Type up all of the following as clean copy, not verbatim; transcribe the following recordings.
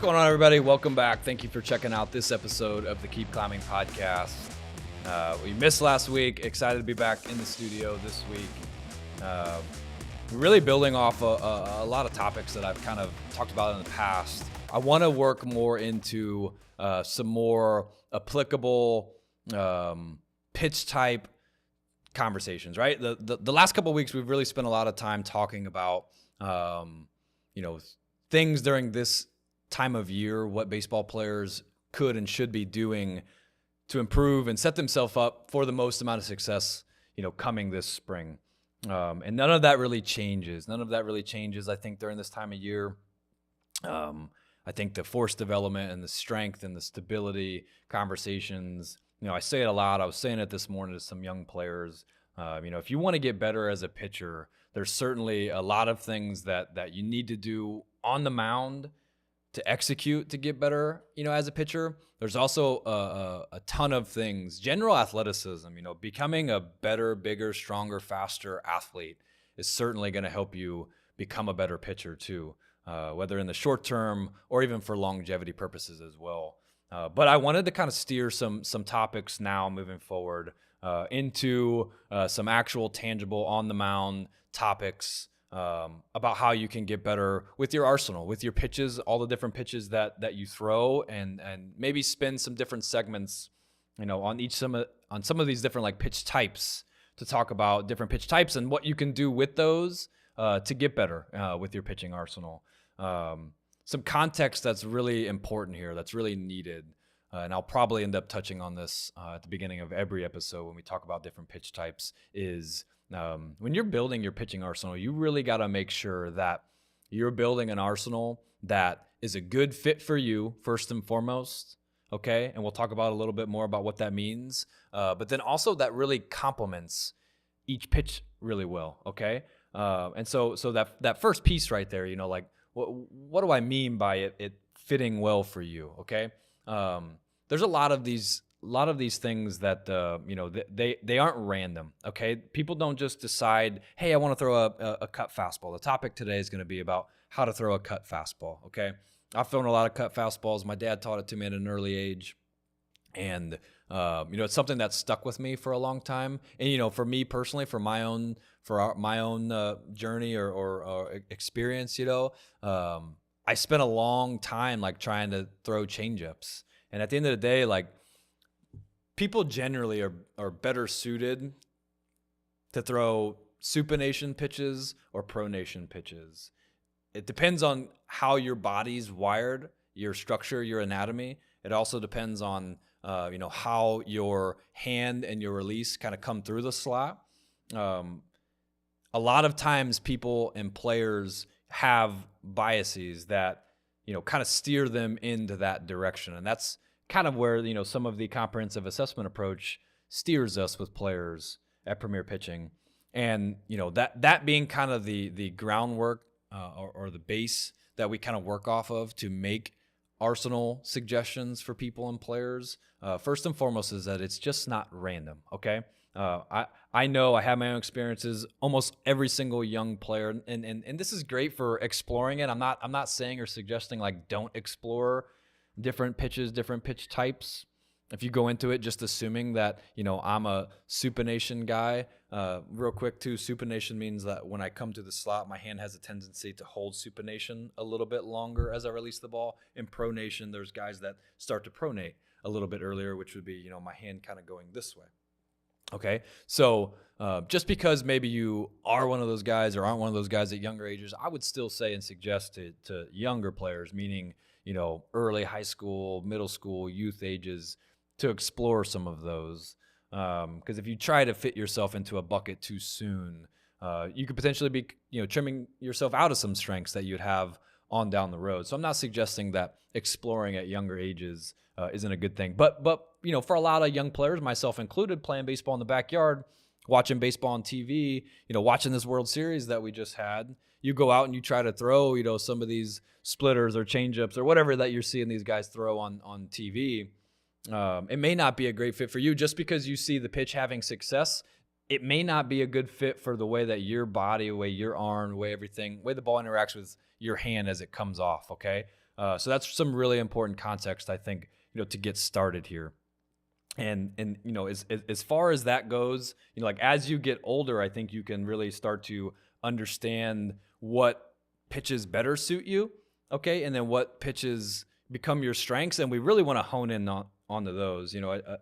going on, everybody? Welcome back. Thank you for checking out this episode of the Keep Climbing podcast. We missed last week. Excited to be back in the studio this week. Really building off a lot of topics that I've kind of talked about in the past. I want to work more into some more applicable pitch type conversations, right? The last couple of weeks, we've really spent a lot of time talking about, things during this time of year, what baseball players could and should be doing to improve and set themselves up for the most amount of success, coming this spring. And none of that really changes. I think during this time of year. I think the force development and the strength and the stability conversations, I say it a lot. I was saying it this morning to some young players. If you want to get better as a pitcher, there's certainly a lot of things that you need to do on the mound to execute to get better, as a pitcher. There's also a ton of things. General athleticism, becoming a better, bigger, stronger, faster athlete is certainly going to help you become a better pitcher too, whether in the short term or even for longevity purposes as well. But I wanted to kind of steer some topics now moving forward into some actual tangible on the mound topics about how you can get better with your arsenal, with your pitches, all the different pitches that you throw, and maybe spend some different segments, on some of these different like pitch types to talk about different pitch types and what you can do with those to get better with your pitching arsenal. Some context that's really important here, that's really needed. And I'll probably end up touching on this at the beginning of every episode when we talk about different pitch types is when you're building your pitching arsenal, you really got to make sure that you're building an arsenal that is a good fit for you first and foremost, okay? And we'll talk about a little bit more about what that means. But then also that really complements each pitch really well, okay? And so that first piece right there, what do I mean by it fitting well for you, okay? There's a lot of these things that they aren't random, okay? People don't just decide, hey, I want to throw a cut fastball. The topic today is going to be about how to throw a cut fastball, okay? I've thrown a lot of cut fastballs. My dad taught it to me at an early age, and it's something that stuck with me for a long time. And for me personally, for my own journey or experience, I spent a long time like trying to throw changeups, and at the end of the day, like, people generally are better suited to throw supination pitches or pronation pitches. It depends on how your body's wired, your structure, your anatomy. It also depends on how your hand and your release kind of come through the slot. A lot of times people and players have biases that kind of steer them into that direction, and that's kind of where some of the comprehensive assessment approach steers us with players at Premier Pitching. And that being kind of the groundwork or the base that we kind of work off of to make arsenal suggestions for people and players, first and foremost is that it's just not random, okay? I know I have my own experiences, almost every single young player, and this is great for exploring it. I'm not saying or suggesting like don't explore different pitches, different pitch types. If you go into it just assuming that, I'm a supination guy, real quick too, supination means that when I come to the slot, my hand has a tendency to hold supination a little bit longer as I release the ball. In pronation, there's guys that start to pronate a little bit earlier, which would be, my hand kind of going this way. Okay, so just because maybe you are one of those guys or aren't one of those guys at younger ages, I would still say and suggest to younger players, meaning, early high school, middle school, youth ages, to explore some of those. Because if you try to fit yourself into a bucket too soon, you could potentially be, trimming yourself out of some strengths that you'd have on down the road. So I'm not suggesting that exploring at younger ages isn't a good thing. But for a lot of young players, myself included, playing baseball in the backyard, watching baseball on TV, watching this World Series that we just had, you go out and you try to throw, some of these splitters or changeups or whatever that you're seeing these guys throw on TV. It may not be a great fit for you just because you see the pitch having success. It may not be a good fit for the way that your body, the way your arm, the way the ball interacts with your hand as it comes off, okay? So that's some really important context, I think, to get started here. And as far as that goes, like as you get older, I think you can really start to understand what pitches better suit you, okay, and then what pitches become your strengths, and we really want to hone in onto those.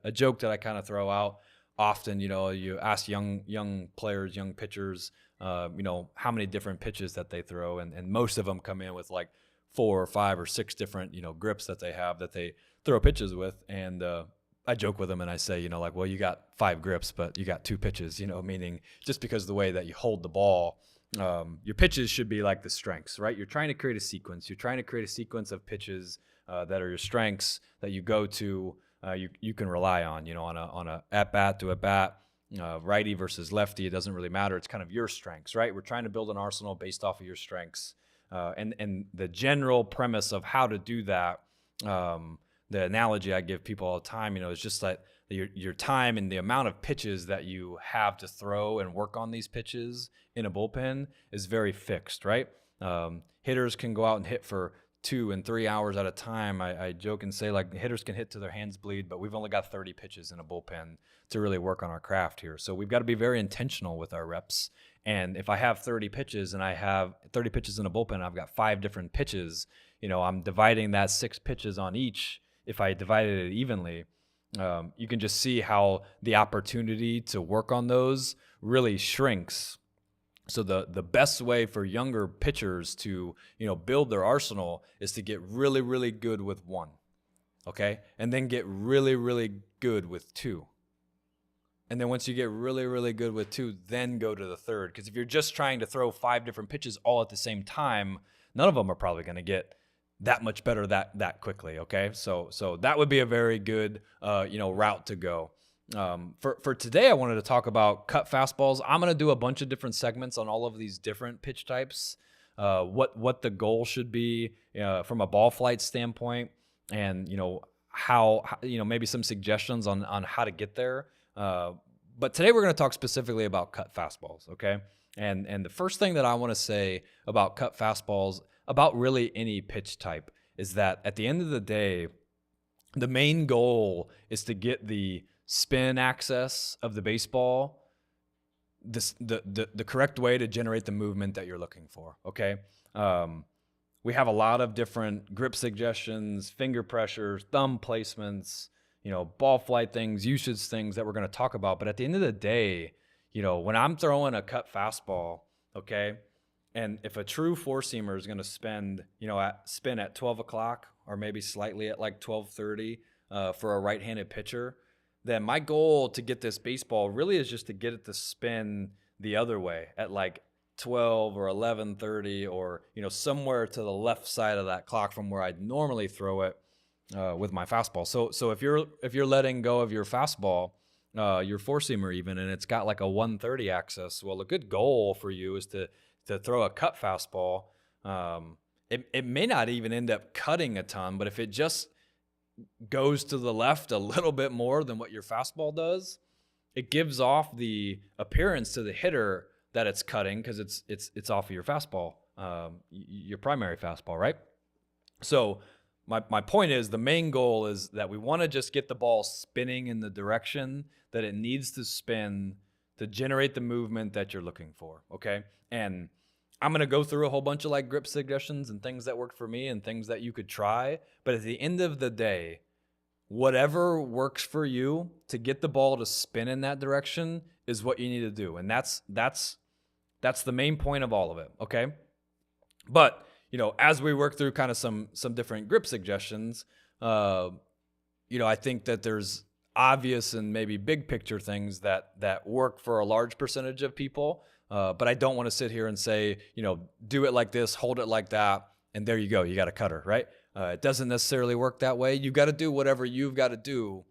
A joke that I kind of throw out often, you ask young players, young pitchers, how many different pitches that they throw, and most of them come in with like 4 or 5 or 6 different grips that they have that they throw pitches with, and I joke with them and I say, well, you got 5 grips, but you got 2 pitches, meaning just because of the way that you hold the ball, your pitches should be like the strengths, right? You're trying to create a sequence. You're trying to create a sequence of pitches that are your strengths that you go to, you can rely on, on a at bat to at bat, righty versus lefty. It doesn't really matter. It's kind of your strengths, right? We're trying to build an arsenal based off of your strengths. And the general premise of how to do that, the analogy I give people all the time, is just that your time and the amount of pitches that you have to throw and work on these pitches in a bullpen is very fixed, right? Hitters can go out and hit for 2 and 3 hours at a time. I joke and say, like, hitters can hit till their hands bleed, but we've only got 30 pitches in a bullpen to really work on our craft here. So we've got to be very intentional with our reps. And if I have 30 pitches and I have 30 pitches in a bullpen, I've got 5 different pitches, I'm dividing that 6 pitches on each. If I divided it evenly, you can just see how the opportunity to work on those really shrinks. So the best way for younger pitchers to, build their arsenal is to get really, really good with 1, okay? And then get really, really good with 2. And then once you get really, really good with 2, then go to the third. Because if you're just trying to throw 5 different pitches all at the same time, none of them are probably going to get that much better that quickly, okay? So that would be a very good, route to go. For today, I wanted to talk about cut fastballs. I'm going to do a bunch of different segments on all of these different pitch types, what the goal should be from a ball flight standpoint, and how maybe some suggestions on how to get there. But today we're going to talk specifically about cut fastballs, okay? And the first thing that I want to say about cut fastballs, about really any pitch type, is that at the end of the day, the main goal is to get the spin axis of the baseball the correct way to generate the movement that you're looking for, okay? We have a lot of different grip suggestions, finger pressures, thumb placements, ball flight things, usage things that we're going to talk about. But at the end of the day, when I'm throwing a cut fastball, okay, and if a true four-seamer is going to spin at 12 o'clock or maybe slightly at like 12:30 for a right-handed pitcher, then my goal to get this baseball really is just to get it to spin the other way at like 12 or 11:30 or, somewhere to the left side of that clock from where I'd normally throw it with my fastball. So if you're letting go of your fastball, your four-seamer even, and it's got like a 130 axis, well, a good goal for you is to throw a cut fastball. It may not even end up cutting a ton, but if it just goes to the left a little bit more than what your fastball does, it gives off the appearance to the hitter that it's cutting because it's off of your fastball, your primary fastball, right? So my point is, the main goal is that we want to just get the ball spinning in the direction that it needs to spin to generate the movement that you're looking for, okay? And I'm going to go through a whole bunch of like grip suggestions and things that worked for me and things that you could try. But at the end of the day, whatever works for you to get the ball to spin in that direction is what you need to do. And that's the main point of all of it, okay? But, as we work through kind of some different grip suggestions, I think that there's obvious and maybe big picture things that work for a large percentage of people. But I don't want to sit here and say, do it like this, hold it like that, and there you go. You got a cutter, right? It doesn't necessarily work that way. You got to do whatever you've got to do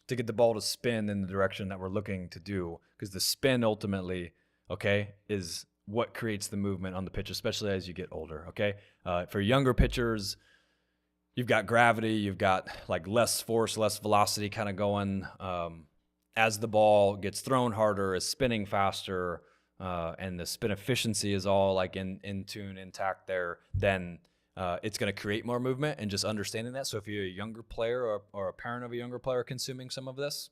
to get the ball to spin in the direction that we're looking to do, because the spin ultimately, okay, is what creates the movement on the pitch, especially as you get older, okay? For younger pitchers, you've got gravity, you've got like less force, less velocity kind of going. As the ball gets thrown harder, is spinning faster, and the spin efficiency is all like in tune, intact there, then it's going to create more movement, and just understanding that. So if you're a younger player or a parent of a younger player consuming some of this,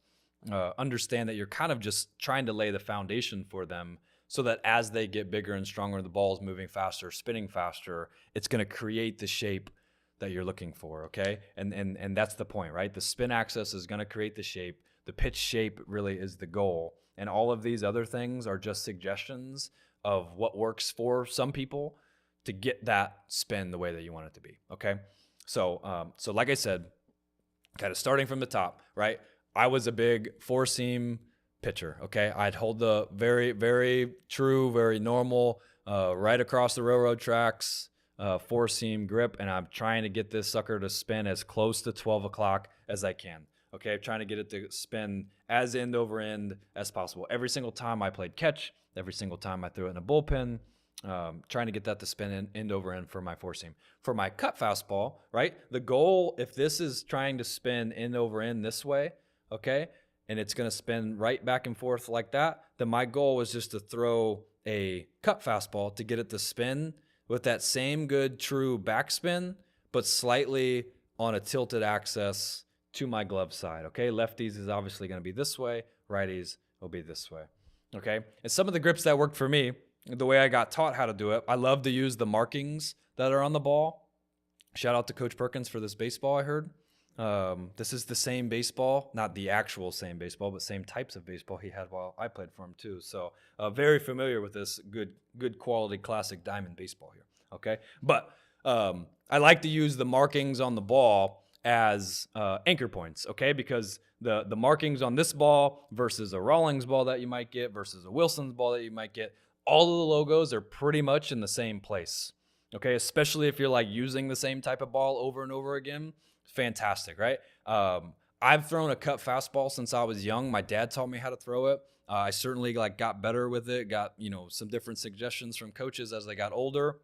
understand that you're kind of just trying to lay the foundation for them so that as they get bigger and stronger, the ball's moving faster, spinning faster, it's going to create the shape that you're looking for, okay? And that's the point, right? The spin axis is going to create the shape. The pitch shape really is the goal. And all of these other things are just suggestions of what works for some people to get that spin the way that you want it to be, okay? So like I said, kind of starting from the top, right? I was a big four-seam pitcher, okay? I'd hold the very, very true, very normal, right across the railroad tracks, four-seam grip, and I'm trying to get this sucker to spin as close to 12 o'clock as I can, okay? I'm trying to get it to spin as end over end as possible. Every single time I played catch, every single time I threw it in a bullpen, trying to get that to spin end over end for my four seam. For my cut fastball, right? The goal, if this is trying to spin end over end this way, okay, and it's going to spin right back and forth like that, then my goal was just to throw a cut fastball to get it to spin with that same good true backspin, but slightly on a tilted axis to my glove side, okay? Lefties is obviously going to be this way, righties will be this way, okay? And some of the grips that worked for me, the way I got taught how to do it, I love to use the markings that are on the ball. Shout out to Coach Perkins for this baseball I heard. This is the same baseball, not the actual same baseball, but same types of baseball he had while I played for him too. So very familiar with this good quality classic diamond baseball here, okay? But I like to use the markings on the ball as anchor points, okay? Because the markings on this ball versus a Rawlings ball that you might get versus a Wilson's ball that you might get, all of the logos are pretty much in the same place, okay? Especially if you're like using the same type of ball over and over again. Fantastic, right? I've thrown a cut fastball since I was young. My dad taught me how to throw it. I certainly got better with it, got some different suggestions from coaches as I got older.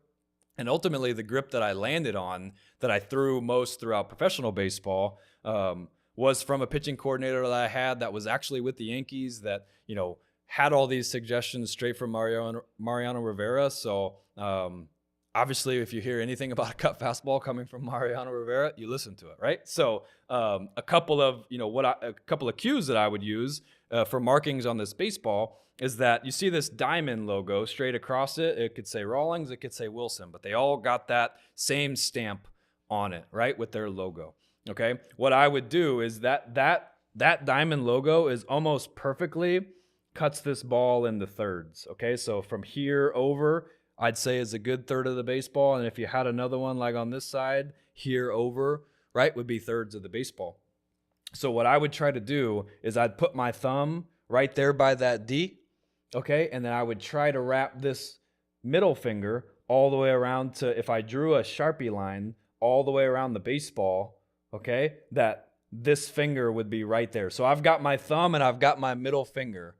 And ultimately, the grip that I landed on, that I threw most throughout professional baseball, was from a pitching coordinator that I had that was actually with the Yankees that, had all these suggestions straight from Mariano Rivera. So obviously, if you hear anything about a cut fastball coming from Mariano Rivera, you listen to it, right? So a couple of cues that I would use for markings on this baseball is that you see this diamond logo straight across it. It could say Rawlings, it could say Wilson, but they all got that same stamp on it, right, with their logo. Okay, what I would do is that diamond logo is almost perfectly cuts this ball into thirds. Okay, so from here over, I'd say is a good third of the baseball, and if you had another one like on this side, here over, right, would be thirds of the baseball. So what I would try to do is I'd put my thumb right there by that D, okay, and then I would try to wrap this middle finger all the way around to, if I drew a Sharpie line all the way around the baseball, okay, that this finger would be right there. So I've got my thumb and I've got my middle finger,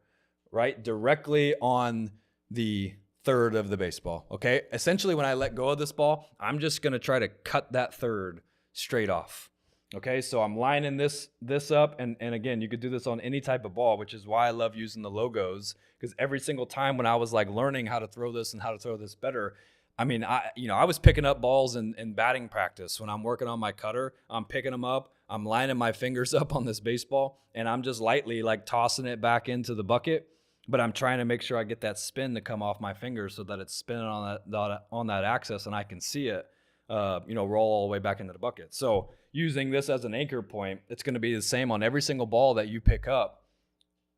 right, directly on the third of the baseball, okay? Essentially, when I let go of this ball, I'm just going to try to cut that third straight off, okay? So I'm lining this up, and again, you could do this on any type of ball, which is why I love using the logos, because every single time when I was like learning how to throw this and how to throw this better, I mean, I was picking up balls in batting practice. When I'm working on my cutter, I'm picking them up, I'm lining my fingers up on this baseball, and I'm just lightly like tossing it back into the bucket. But I'm trying to make sure I get that spin to come off my fingers so that it's spinning on that axis and I can see it, roll all the way back into the bucket. So using this as an anchor point, it's going to be the same on every single ball that you pick up.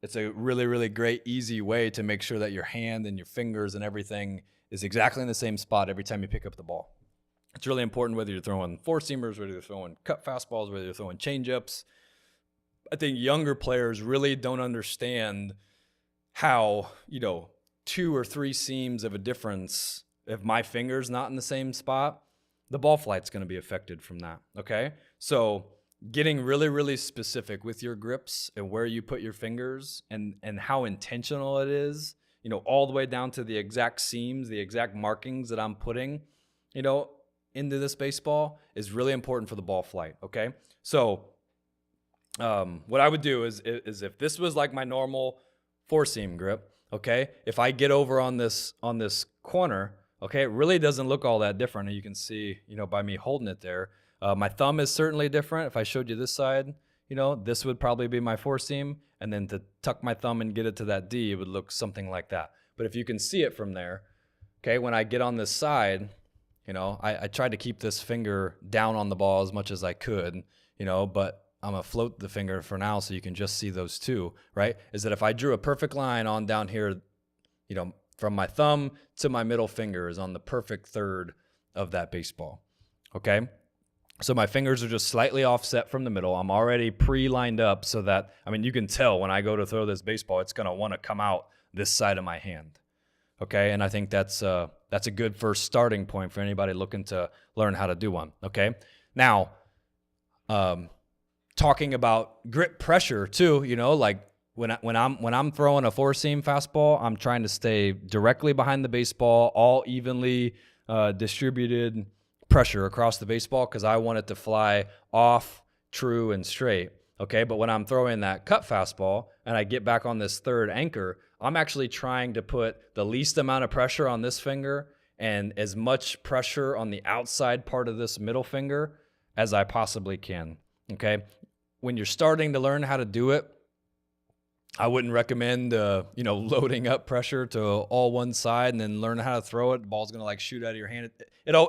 It's a really, really great, easy way to make sure that your hand and your fingers and everything is exactly in the same spot every time you pick up the ball. It's really important whether you're throwing four-seamers, whether you're throwing cut fastballs, whether you're throwing changeups. I think younger players really don't understand how, 2 or 3 seams of a difference, if my finger's not in the same spot, the ball flight's going to be affected from that, okay? So getting really, really specific with your grips and where you put your fingers and how intentional it is, all the way down to the exact seams, the exact markings that I'm putting, into this baseball is really important for the ball flight, okay? So what I would do is if this was like my normal four-seam grip, okay? If I get over on this corner, Okay, it really doesn't look all that different. You can see, by me holding it there. My thumb is certainly different. If I showed you this side, this would probably be my four seam. And then to tuck my thumb and get it to that D, it would look something like that. But if you can see it from there, okay, when I get on this side, I tried to keep this finger down on the ball as much as I could, but I'm going to float the finger for now so you can just see those two, right? Is that if I drew a perfect line on down here, from my thumb to my middle finger is on the perfect third of that baseball, okay? So my fingers are just slightly offset from the middle. I'm already pre-lined up so that, you can tell when I go to throw this baseball, it's going to want to come out this side of my hand, okay? And I think that's a good first starting point for anybody looking to learn how to do one, okay? Now, talking about grip pressure too, like when I'm throwing a four seam fastball, I'm trying to stay directly behind the baseball, all evenly distributed pressure across the baseball because I want it to fly off, true, and straight. Okay, but when I'm throwing that cut fastball and I get back on this third anchor, I'm actually trying to put the least amount of pressure on this finger and as much pressure on the outside part of this middle finger as I possibly can. Okay, when you're starting to learn how to do it, I wouldn't recommend, loading up pressure to all one side and then learn how to throw it. The ball's going to shoot out of your hand.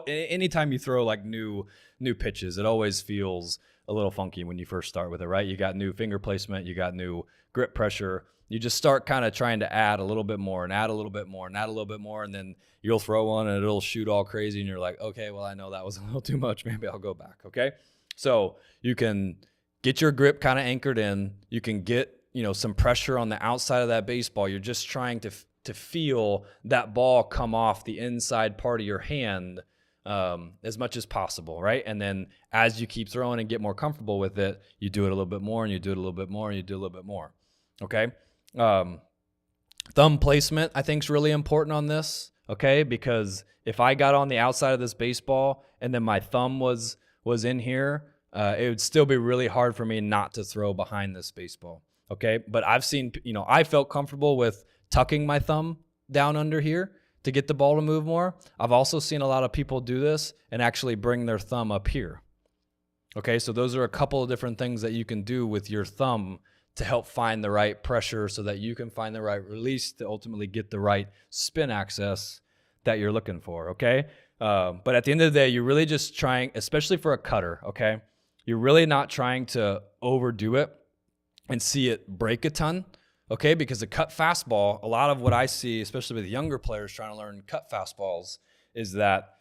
Anytime you throw new pitches, it always feels a little funky when you first start with it, right? You got new finger placement, you got new grip pressure. You just start kind of trying to add a little bit more and add a little bit more and add a little bit more. And then you'll throw one and it'll shoot all crazy. And you're like, okay, well, I know that was a little too much. Maybe I'll go back. Okay. So you can get your grip kind of anchored in. You can get, some pressure on the outside of that baseball. You're just trying to feel that ball come off the inside part of your hand as much as possible, right? And then as you keep throwing and get more comfortable with it, you do it a little bit more and you do it a little bit more and you do a little bit more, okay? Thumb placement, I think, is really important on this, okay? Because if I got on the outside of this baseball and then my thumb was in here, it would still be really hard for me not to throw behind this baseball. Okay, but I've seen, I felt comfortable with tucking my thumb down under here to get the ball to move more. I've also seen a lot of people do this and actually bring their thumb up here. Okay, so those are a couple of different things that you can do with your thumb to help find the right pressure so that you can find the right release to ultimately get the right spin access that you're looking for, okay? But at the end of the day, you're really just trying, especially for a cutter, okay? You're really not trying to overdo it and see it break a ton, okay? Because a cut fastball, a lot of what I see, especially with younger players trying to learn cut fastballs, is that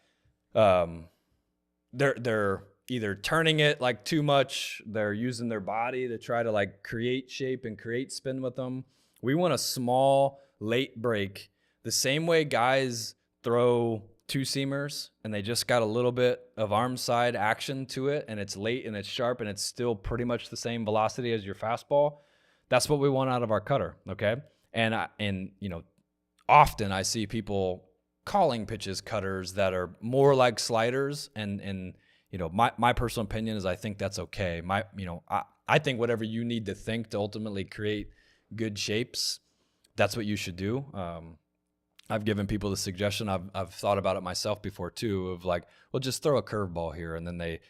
they're either turning it too much, they're using their body to try to create shape and create spin with them. We want a small late break, the same way guys throw two-seamers and they just got a little bit of arm side action to it and it's late and it's sharp and it's still pretty much the same velocity as your fastball. That's what we want out of our cutter, okay? And often I see people calling pitches cutters that are more like sliders and my personal opinion is I think that's okay. I think whatever you need to think to ultimately create good shapes, that's what you should do. I've given people the suggestion. I've thought about it myself before too, of well, just throw a curveball here, and then they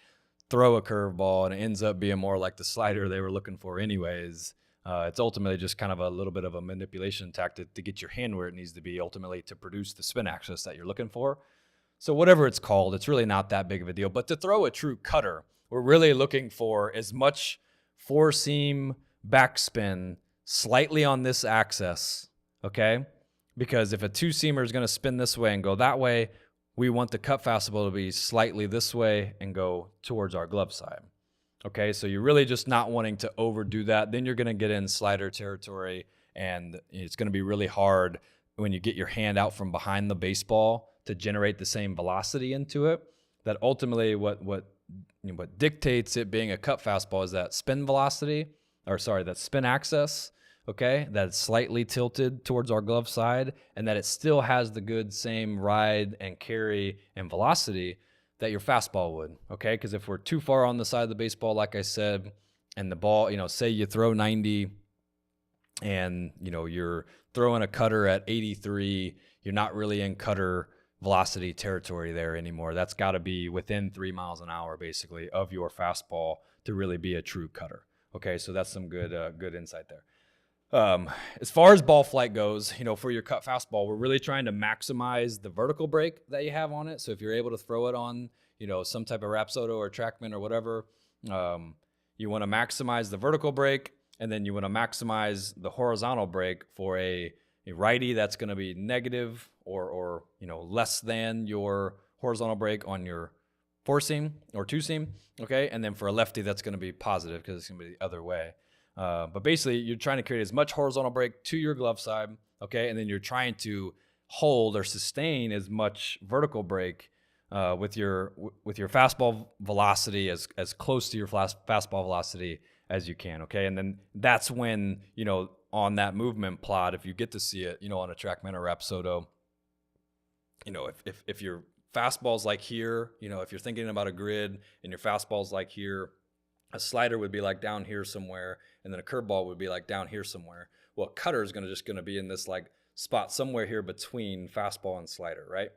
throw a curveball, and it ends up being more like the slider they were looking for anyways. It's ultimately just kind of a little bit of a manipulation tactic to get your hand where it needs to be, ultimately to produce the spin axis that you're looking for. So whatever it's called, it's really not that big of a deal. But to throw a true cutter, we're really looking for as much four seam backspin slightly on this axis, okay? Because if a two-seamer is going to spin this way and go that way, we want the cut fastball to be slightly this way and go towards our glove side. Okay, so you're really just not wanting to overdo that. Then you're going to get in slider territory, and it's going to be really hard when you get your hand out from behind the baseball to generate the same velocity into it. That ultimately what dictates it being a cut fastball is that spin velocity, that spin axis. Okay, that it's slightly tilted towards our glove side and that it still has the good same ride and carry and velocity that your fastball would, okay? Because if we're too far on the side of the baseball, like I said, and the ball, say you throw 90 and, you're throwing a cutter at 83, you're not really in cutter velocity territory there anymore. That's got to be within 3 miles an hour, basically, of your fastball to really be a true cutter. Okay, so that's some good insight there. As far as ball flight goes, for your cut fastball, we're really trying to maximize the vertical break that you have on it. So if you're able to throw it on, some type of Rapsodo or Trackman or whatever, you want to maximize the vertical break, and then you want to maximize the horizontal break for a righty that's going to be negative or less than your horizontal break on your 4-seam or 2-seam, okay? And then for a lefty, that's going to be positive because it's going to be the other way. But basically, you're trying to create as much horizontal break to your glove side, okay? And then you're trying to hold or sustain as much vertical break with your fastball velocity as close to your fastball velocity as you can, okay? And then that's when, on that movement plot, if you get to see it, on a Trackman or Rapsodo, if your fastball's like here, if you're thinking about a grid and your fastball's like here, a slider would be like down here somewhere, and then a curveball would be like down here somewhere. Well, a cutter is just going to be in this like spot somewhere here between fastball and slider, right?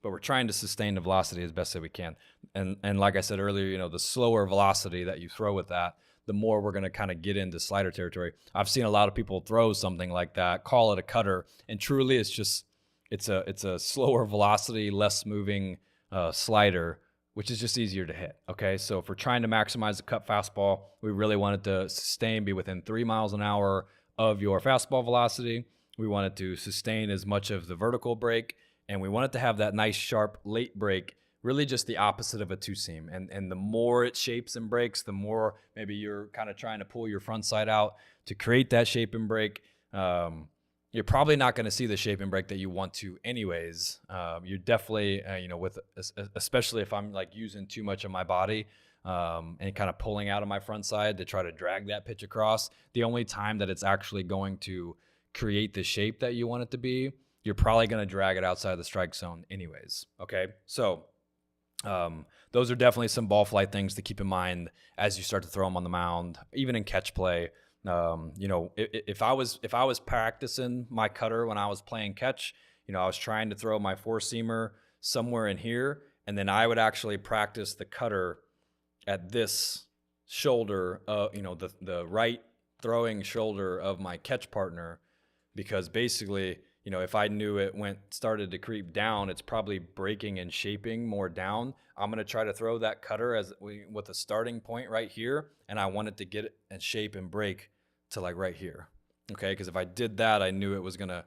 But we're trying to sustain the velocity as best as we can. And like I said earlier, the slower velocity that you throw with that, the more we're going to kind of get into slider territory. I've seen a lot of people throw something like that, call it a cutter, and truly it's a slower velocity, less moving slider, which is just easier to hit, okay? So if we're trying to maximize the cut fastball, we really want it to sustain, be within 3 miles an hour of your fastball velocity. We want it to sustain as much of the vertical break, and we want it to have that nice, sharp, late break, really just the opposite of a 2-seam. And the more it shapes and breaks, the more maybe you're kind of trying to pull your front side out to create that shape and break. You're probably not going to see the shape and break that you want to anyways. You're definitely, especially if I'm like using too much of my body and kind of pulling out of my front side to try to drag that pitch across, the only time that it's actually going to create the shape that you want it to be, you're probably going to drag it outside of the strike zone anyways, okay? So those are definitely some ball flight things to keep in mind as you start to throw them on the mound, even in catch play. If I was practicing my cutter when I was playing catch, I was trying to throw my 4-seamer somewhere in here, and then I would actually practice the cutter at this shoulder, the right throwing shoulder of my catch partner, because basically, if I knew it started to creep down, it's probably breaking and shaping more down. I'm going to try to throw that cutter with a starting point right here, and I want it to get it and shape and break to like right here, okay? Because if I did that, I knew it was going to,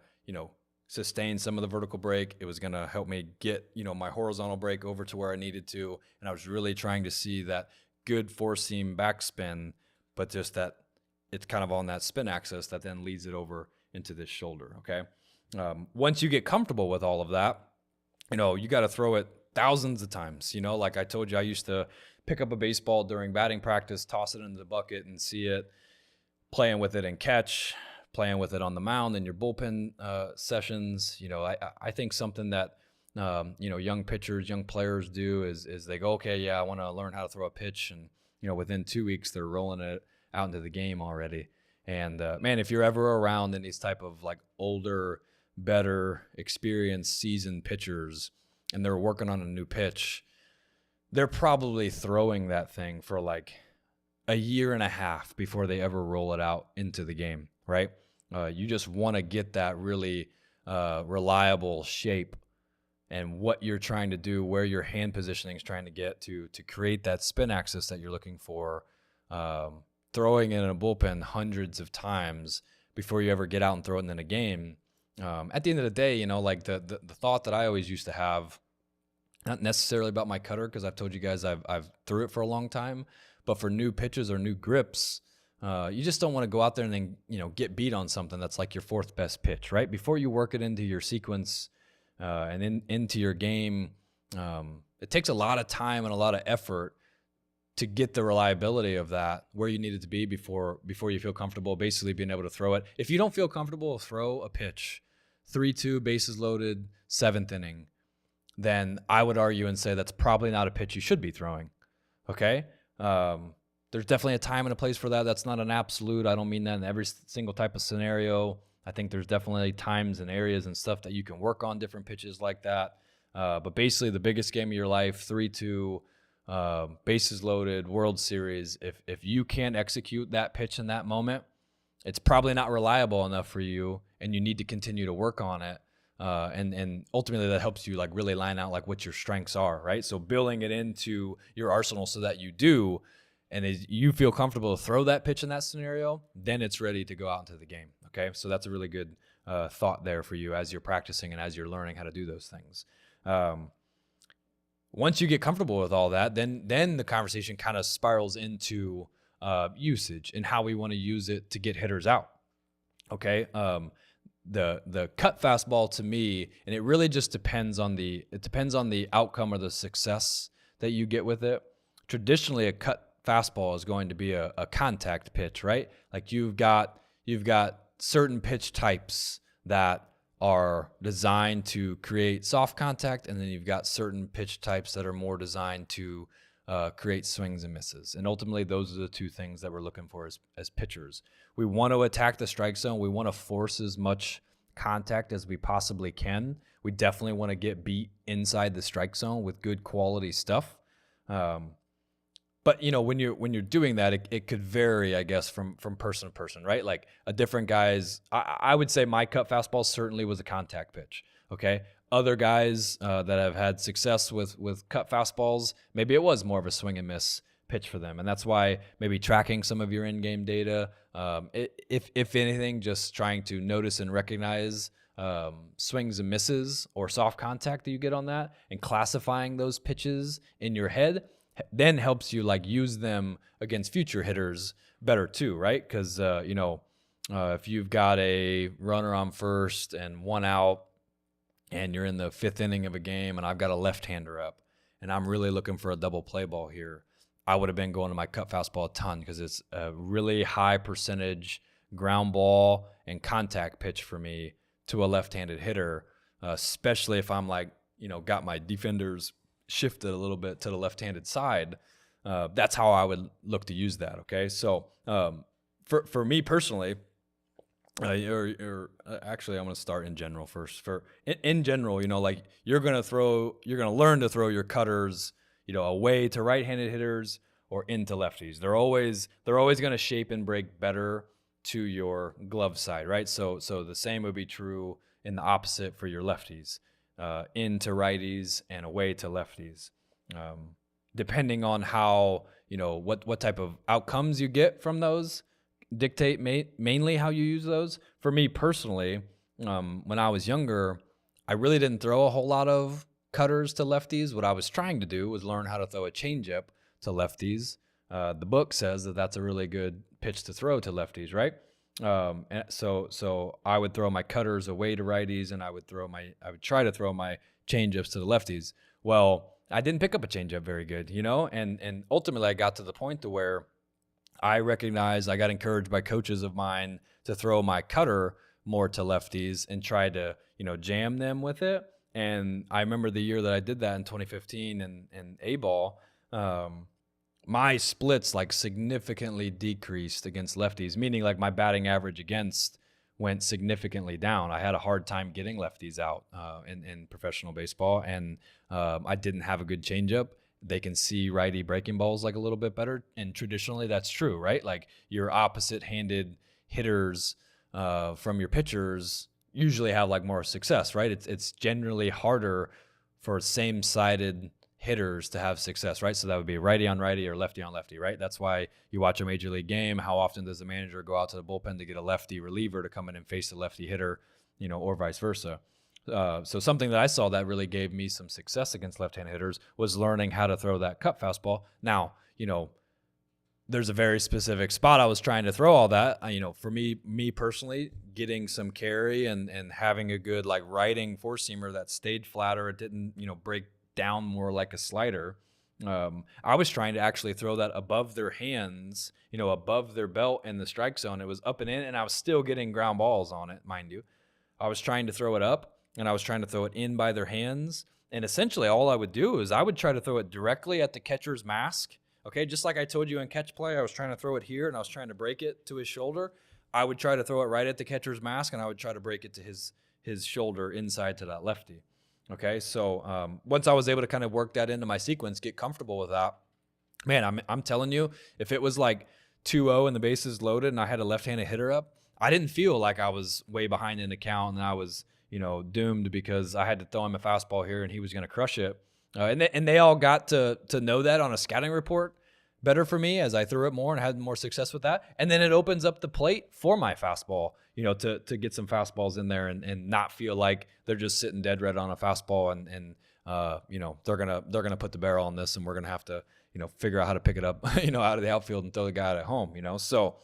sustain some of the vertical break. It was going to help me get, my horizontal break over to where I needed to, and I was really trying to see that good 4-seam backspin, but just that it's kind of on that spin axis that then leads it over into this shoulder, okay? Once you get comfortable with all of that, you got to throw it thousands of times. Like I told you, I used to pick up a baseball during batting practice, toss it into the bucket and see it, playing with it in catch, playing with it on the mound in your bullpen sessions. I think something that, young pitchers, young players do is they go, okay, yeah, I want to learn how to throw a pitch. And, within 2 weeks, they're rolling it out into the game already. And, man, if you're ever around in these type of like older, better, experienced, seasoned pitchers, and they're working on a new pitch, they're probably throwing that thing for like a year and a half before they ever roll it out into the game, right? You just want to get that really reliable shape and what you're trying to do, where your hand positioning is trying to get to create that spin axis that you're looking for. Throwing it in a bullpen hundreds of times before you ever get out and throw it in a game. At the end of the day, like the thought that I always used to have, not necessarily about my cutter, because I've told you guys I've threw it for a long time, but for new pitches or new grips, you just don't want to go out there and then, get beat on something that's like your 4th best pitch, right? Before you work it into your sequence and into your game, it takes a lot of time and a lot of effort to get the reliability of that where you need it to be before you feel comfortable basically being able to throw it. If you don't feel comfortable, throw a pitch, 3-2, bases loaded, 7th inning, then I would argue and say that's probably not a pitch you should be throwing, okay? There's definitely a time and a place for that. That's not an absolute. I don't mean that in every single type of scenario. I think there's definitely times and areas and stuff that you can work on different pitches like that. But basically, the biggest game of your life, 3-2, bases loaded, World Series. If you can't execute that pitch in that moment, it's probably not reliable enough for you, and you need to continue to work on it. And ultimately, that helps you like really line out like what your strengths are, right? So building it into your arsenal so that you do, and as you feel comfortable to throw that pitch in that scenario, then it's ready to go out into the game. Okay, so that's a really good thought there for you as you're practicing and as you're learning how to do those things. Once you get comfortable with all that, then the conversation kind of spirals into usage and how we want to use it to get hitters out. Okay, the cut fastball to me, and it really just depends on the outcome or the success that you get with it. Traditionally, a cut fastball is going to be a contact pitch, right? Like you've got certain pitch types that are designed to create soft contact, and then you've got certain pitch types that are more designed to create swings and misses. And ultimately, those are the two things that we're looking for as pitchers. We want to attack the strike zone. We want to force as much contact as we possibly can. We definitely want to get beat inside the strike zone with good quality stuff. But when you're doing that, it could vary, I guess, from person to person, right? Like a different guy's, I would say my cut fastball certainly was a contact pitch. Okay, other guys that have had success with cut fastballs, maybe it was more of a swing and miss pitch for them, and that's why maybe tracking some of your in-game data, if anything, just trying to notice and recognize swings and misses or soft contact that you get on that, and classifying those pitches in your head, then helps you like use them against future hitters better too, right? Because if you've got a runner on first and one out, and you're in the 5th inning of a game, and I've got a left-hander up, and I'm really looking for a double play ball here, I would have been going to my cut fastball a ton because it's a really high percentage ground ball and contact pitch for me to a left-handed hitter, especially if I'm like, got my defenders shifted a little bit to the left-handed side. That's how I would look to use that. Okay, so for me personally, actually, I'm going to start in general first. In general, like you're going to learn to throw your cutters, away to right-handed hitters or into lefties. They're always going to shape and break better to your glove side, right? So the same would be true in the opposite for your lefties. Into righties and away to lefties, depending on how what type of outcomes you get from those dictate mainly how you use those. For me personally, when I was younger, I really didn't throw a whole lot of cutters to lefties. What I was trying to do was learn how to throw a changeup to lefties. The book says that that's a really good pitch to throw to lefties, right? And so I would throw my cutters away to righties, and I would try to throw my changeups to the lefties. Well, I didn't pick up a changeup very good, and ultimately I got to the point to where I recognized I got encouraged by coaches of mine to throw my cutter more to lefties and try to, jam them with it. And I remember the year that I did that in 2015 in A-ball, my splits like significantly decreased against lefties, meaning like my batting average against went significantly down. I had a hard time getting lefties out in professional baseball, and I didn't have a good changeup. They can see righty breaking balls like a little bit better, and traditionally that's true, right? Like your opposite-handed hitters from your pitchers usually have like more success, right? It's generally harder for same-sided hitters to have success, right? So that would be righty on righty or lefty on lefty, right? That's why you watch a major league game. How often does the manager go out to the bullpen to get a lefty reliever to come in and face a lefty hitter, or vice versa? So something that I saw that really gave me some success against left-handed hitters was learning how to throw that cut fastball. Now, there's a very specific spot I was trying to throw all that. For me personally, getting some carry and having a good like riding four-seamer that stayed flatter, it didn't break down more like a slider. I was trying to actually throw that above their hands, above their belt in the strike zone. It was up and in, and I was still getting ground balls on it, mind you. I was trying to throw it up, and I was trying to throw it in by their hands. And essentially all I would do is I would try to throw it directly at the catcher's mask. Okay, just like I told you in catch play, I was trying to throw it here, and I was trying to break it to his shoulder. I would try to throw it right at the catcher's mask, and I would try to break it to his shoulder inside to that lefty. Okay, so once I was able to kind of work that into my sequence, get comfortable with that, man, I'm telling you, if it was like 2-0 and the bases loaded and I had a left-handed hitter up, I didn't feel like I was way behind in the count and I was, doomed because I had to throw him a fastball here and he was going to crush it. And they all got to know that on a scouting report better for me as I threw it more and had more success with that. And then it opens up the plate for my fastball, to get some fastballs in there and not feel like they're just sitting dead red on a fastball and they're gonna put the barrel on this and we're gonna have to figure out how to pick it up out of the outfield and throw the guy at home. So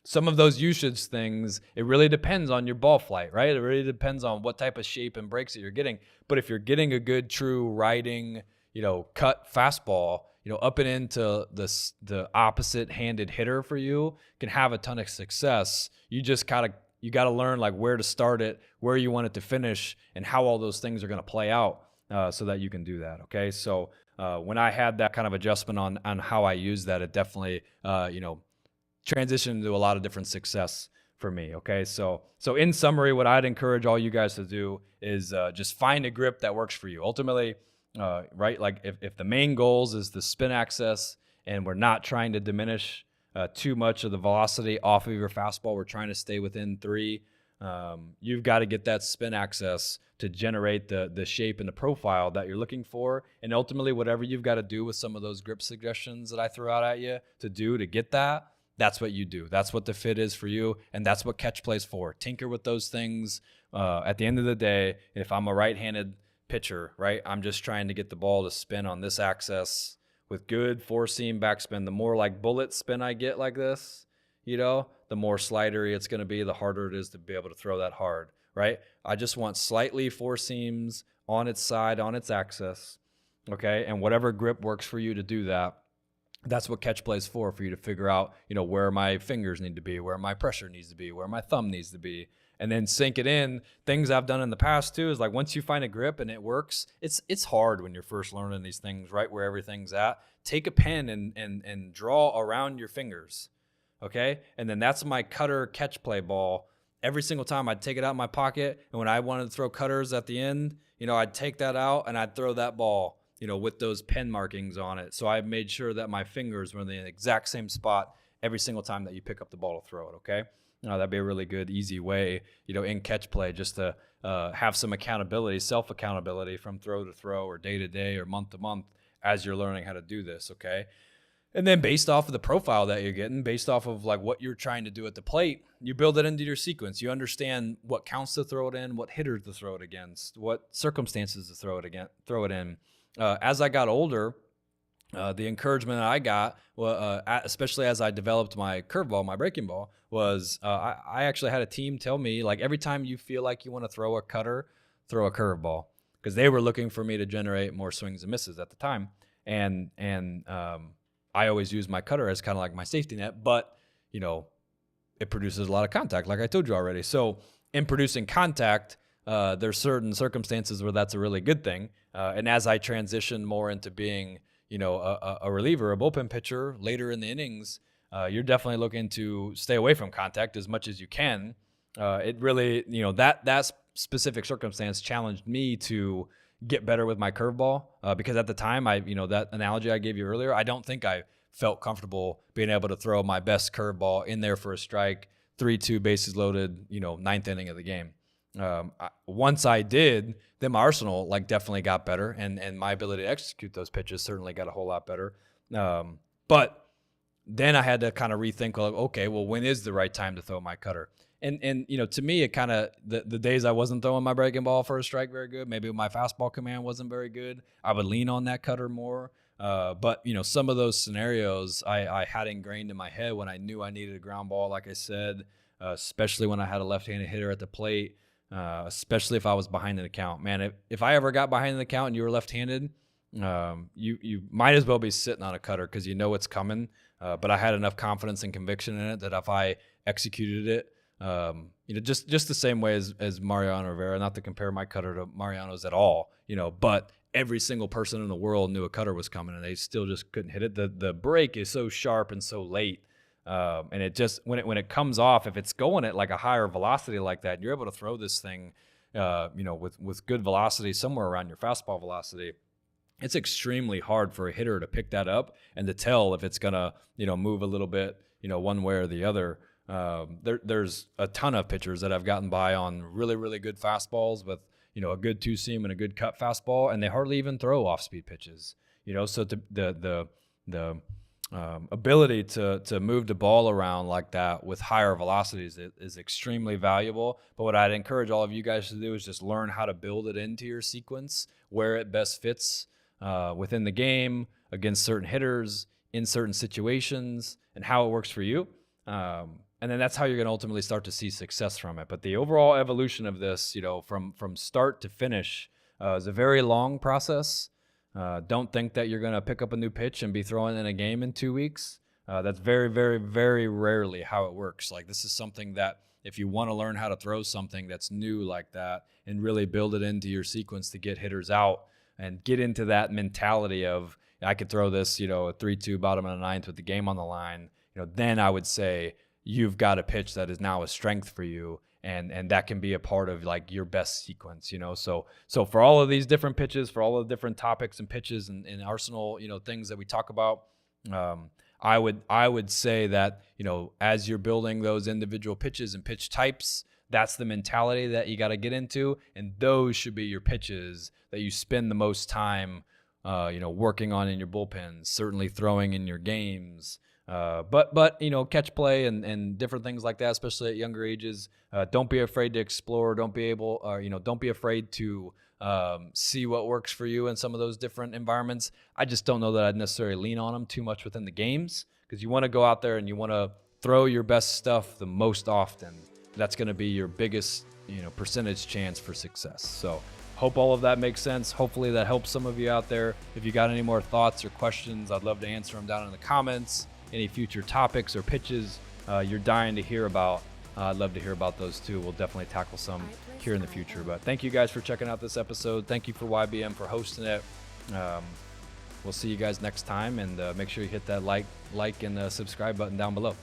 some of those usage things, it really depends on your ball flight, right? It really depends on what type of shape and breaks that you're getting. But if you're getting a good, true riding, cut fastball, up and into the opposite-handed hitter for you can have a ton of success. You just got to learn like where to start it, where you want it to finish, and how all those things are going to play out so that you can do that. Okay, so when I had that kind of adjustment on how I use that, it definitely transitioned into a lot of different success for me. Okay, so in summary, what I'd encourage all you guys to do is just find a grip that works for you. Ultimately, right, like if the main goals is the spin access and we're not trying to diminish too much of the velocity off of your fastball, we're trying to stay within 3. You've got to get that spin access to generate the shape and the profile that you're looking for. And ultimately, whatever you've got to do with some of those grip suggestions that I threw out at you to get that, that's what you do. That's what the fit is for you. And that's what catch plays for. Tinker with those things. At the end of the day, if I'm a right-handed pitcher, right, I'm just trying to get the ball to spin on this axis with good four-seam backspin. The more like bullet spin I get like this, the more slidery it's going to be, the harder it is to be able to throw that hard, right? I just want slightly four seams on its side, on its axis, okay? And whatever grip works for you to do that, that's what catch play is for you to figure out, where my fingers need to be, where my pressure needs to be, where my thumb needs to be, and then sink it in. Things I've done in the past too is like once you find a grip and it works, it's hard when you're first learning these things, right where everything's at. Take a pen and draw around your fingers, okay? And then that's my cutter catch play ball. Every single time I'd take it out of my pocket, and when I wanted to throw cutters at the end, I'd take that out and I'd throw that ball, with those pen markings on it. So I made sure that my fingers were in the exact same spot every single time that you pick up the ball to throw it, okay? That'd be a really good, easy way, in catch play just to have some accountability, self-accountability from throw to throw or day to day or month to month as you're learning how to do this, okay? And then based off of the profile that you're getting, based off of like what you're trying to do at the plate, you build it into your sequence. You understand what counts to throw it in, what hitters to throw it against, what circumstances to throw it in. As I got older, the encouragement that I got, especially as I developed my curveball, my breaking ball, was I actually had a team tell me, like, every time you feel like you want to throw a cutter, throw a curveball, because they were looking for me to generate more swings and misses at the time. And I always use my cutter as kind of like my safety net, but, it produces a lot of contact, like I told you already. So in producing contact, there's certain circumstances where that's a really good thing. And as I transition more into being, a reliever, a bullpen pitcher later in the innings, you're definitely looking to stay away from contact as much as you can. It really, that specific circumstance challenged me to get better with my curveball because at the time, that analogy I gave you earlier, I don't think I felt comfortable being able to throw my best curveball in there for a strike, 3-2 bases loaded, 9th inning of the game. Once I did, then my arsenal definitely got better, and my ability to execute those pitches certainly got a whole lot better. But then I had to kind of rethink, okay, well, when is the right time to throw my cutter? And to me, it kind of the days I wasn't throwing my breaking ball for a strike very good, maybe my fastball command wasn't very good, I would lean on that cutter more. But some of those scenarios I had ingrained in my head when I knew I needed a ground ball, like I said, especially when I had a left-handed hitter at the plate. Especially if I was behind in the count. Man, if I ever got behind in the count and you were left-handed, you might as well be sitting on a cutter because it's coming. But I had enough confidence and conviction in it that if I executed it, just the same way as Mariano Rivera, not to compare my cutter to Mariano's at all, but every single person in the world knew a cutter was coming and they still just couldn't hit it. The break is so sharp and so late. And it just when it comes off, if it's going at like a higher velocity like that, you're able to throw this thing with good velocity, somewhere around your fastball velocity, it's extremely hard for a hitter to pick that up and to tell if it's going to, move a little bit, one way or the other. There's a ton of pitchers that have gotten by on really, really good fastballs with, a good two seam and a good cut fastball, and they hardly even throw off-speed pitches. So the ability to move the ball around like that with higher velocities is extremely valuable. But what I'd encourage all of you guys to do is just learn how to build it into your sequence, where it best fits within the game, against certain hitters, in certain situations, and how it works for you. And then that's how you're going to ultimately start to see success from it. But the overall evolution of this, from start to finish, is a very long process. Don't think that you're going to pick up a new pitch and be throwing in a game in 2 weeks. That's very, very, very rarely how it works. Like, this is something that if you want to learn how to throw something that's new like that and really build it into your sequence to get hitters out and get into that mentality of, I could throw this, a 3-2 bottom of the ninth with the game on the line, then I would say you've got a pitch that is now a strength for you. And that can be a part of like your best sequence, So for all of these different pitches, for all of the different topics and pitches and arsenal, things that we talk about, I would say that, as you're building those individual pitches and pitch types, that's the mentality that you got to get into. And those should be your pitches that you spend the most time, working on in your bullpens, certainly throwing in your games. But catch play and different things like that, especially at younger ages. Don't be afraid to explore. Don't be afraid to see what works for you in some of those different environments. I just don't know that I'd necessarily lean on them too much within the games, because you want to go out there and you want to throw your best stuff the most often. That's going to be your biggest, percentage chance for success. So hope all of that makes sense. Hopefully that helps some of you out there. If you got any more thoughts or questions, I'd love to answer them down in the comments. Any future topics or pitches you're dying to hear about, I'd love to hear about those too. We'll definitely tackle some here in the future. But thank you guys for checking out this episode. Thank you for YBM for hosting it. We'll see you guys next time, and make sure you hit that like and subscribe button down below.